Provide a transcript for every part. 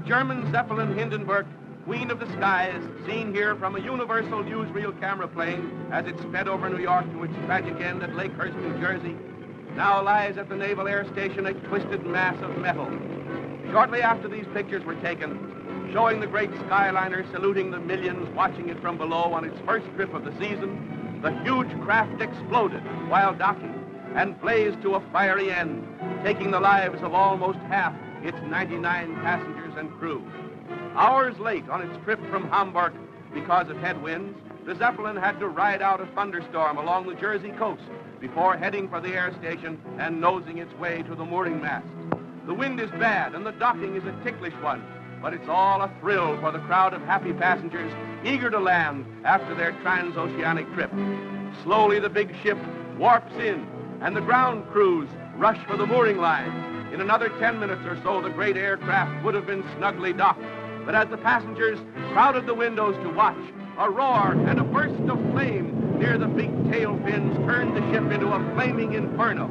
German Zeppelin Hindenburg, Queen of the Skies, seen here from a universal newsreel camera plane as it sped over New York to its tragic end at Lakehurst, New Jersey, now lies at the Naval Air Station a twisted mass of metal. Shortly after these pictures were taken, showing the great Skyliner saluting the millions watching it from below on its first trip of the season, the huge craft exploded while docking and blazed to a fiery end, taking the lives of almost half its 99 passengers and crew. Hours late on its trip from Hamburg because of headwinds, the Zeppelin had to ride out a thunderstorm along the Jersey coast before heading for the air station and nosing its way to the mooring mast. The wind is bad and the docking is a ticklish one, but it's all a thrill for the crowd of happy passengers eager to land after their transoceanic trip. Slowly the big ship warps in and the ground crews rush for the mooring line. In another 10 minutes or so, the great aircraft would have been snugly docked. But as the passengers crowded the windows to watch, a roar and a burst of flame near the big tail fins turned the ship into a flaming inferno.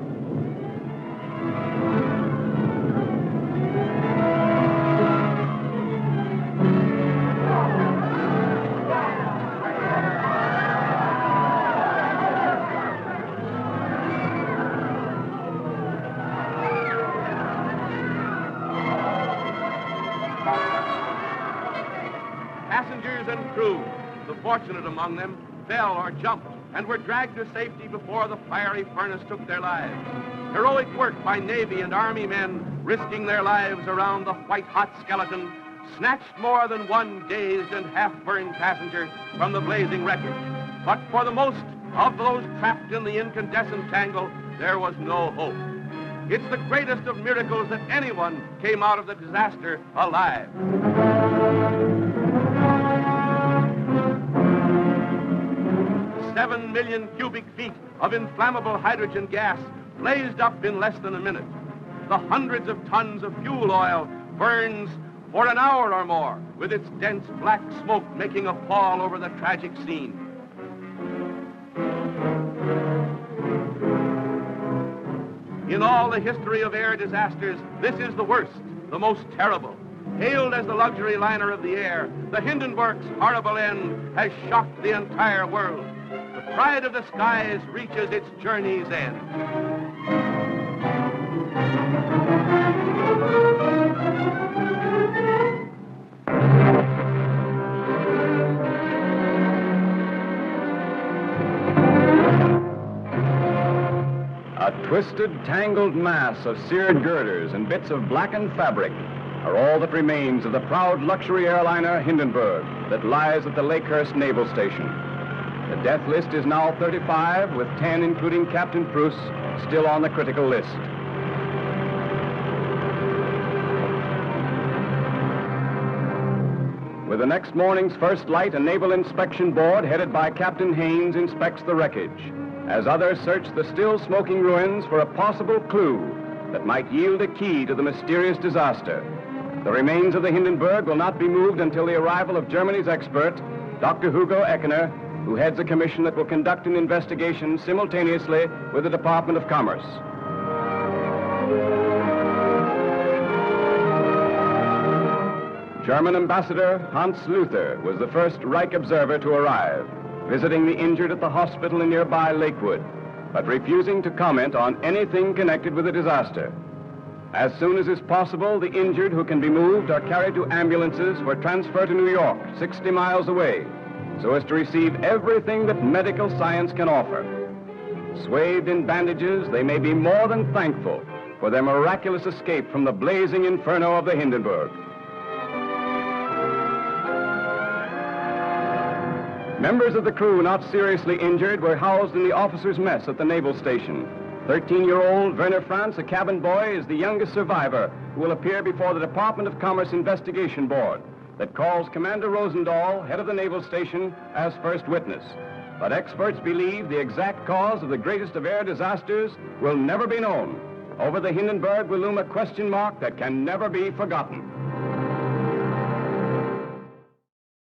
Passengers and crew, the fortunate among them, fell or jumped and were dragged to safety before the fiery furnace took their lives. Heroic work by Navy and Army men risking their lives around the white-hot skeleton snatched more than one dazed and half-burned passenger from the blazing wreckage. But for the most of those trapped in the incandescent tangle, there was no hope. It's the greatest of miracles that anyone came out of the disaster alive. 7 million cubic feet of inflammable hydrogen gas blazed up in less than a minute. The hundreds of tons of fuel oil burns for an hour or more, with its dense black smoke making a pall over the tragic scene. In all the history of air disasters, this is the worst, the most terrible. Hailed as the luxury liner of the air, the Hindenburg's horrible end has shocked the entire world. The pride of the skies reaches its journey's end. A twisted, tangled mass of seared girders and bits of blackened fabric are all that remains of the proud luxury airliner Hindenburg that lies at the Lakehurst Naval Station. The death list is now 35, with 10, including Captain Pruss, still on the critical list. With the next morning's first light, a naval inspection board headed by Captain Haynes inspects the wreckage, as others search the still smoking ruins for a possible clue that might yield a key to the mysterious disaster. The remains of the Hindenburg will not be moved until the arrival of Germany's expert, Dr. Hugo Eckener, who heads a commission that will conduct an investigation simultaneously with the Department of Commerce. German Ambassador Hans Luther was the first Reich observer to arrive, visiting the injured at the hospital in nearby Lakewood, but refusing to comment on anything connected with the disaster. As soon as is possible, the injured who can be moved are carried to ambulances for transfer to New York, 60 miles away, so as to receive everything that medical science can offer. Swathed in bandages, they may be more than thankful for their miraculous escape from the blazing inferno of the Hindenburg. Members of the crew not seriously injured were housed in the officers' mess at the naval station. 13-year-old Werner Franz, a cabin boy, is the youngest survivor who will appear before the Department of Commerce Investigation Board that calls Commander Rosendahl, head of the naval station, as first witness. But experts believe the exact cause of the greatest of air disasters will never be known. Over the Hindenburg will loom a question mark that can never be forgotten.